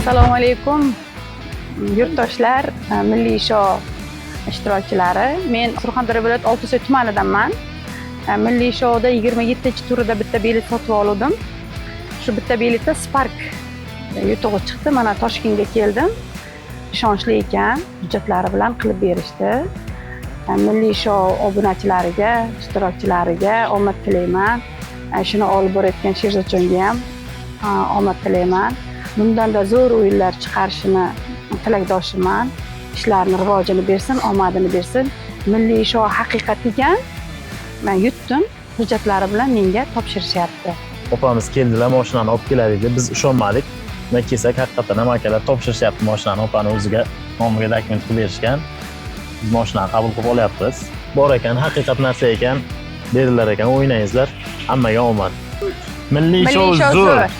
Assalomu alaykum yurtdoshlar, milliy show ishtirokchilari. Men Surxondaryo viloyati Oltisoy tumanidanman. Milliy shouda 27-turida bitta bilet sotib oldim. Shu bitta biletda Spark yutug'i chiqdi. Mana Toshkentga keldim. Ishonchli ekan, hujjatlari bilan qilib berishdi. Milliy show obunachilariga, ishtirokchilariga omad tilayman. Shuni olib borayotgan Sherzodjonga ham omad tilayman. Bundan-da zo'r o'yinlar chiqarishini tilakdoshiman. Ishlarini rivojini bersin, omadini bersin. Milliy show haqiqat ekan. Men yutdim, hujjatlari bilan menga topshirishyapti. Opamiz keldilar, mashinani olib keladi dedi. Biz ishonmadik. Nima kelsak, haqiqatan ham akalar topshirishyapti mashinani, opani o'ziga nomiga dokument qilib berishgan. Biz mashinani qabul qilib olyapmiz. Bor ekan, haqiqat narsa ekan, berilar ekan, o'ynayingizlar. Hammaga omad. Milliy show zo'r.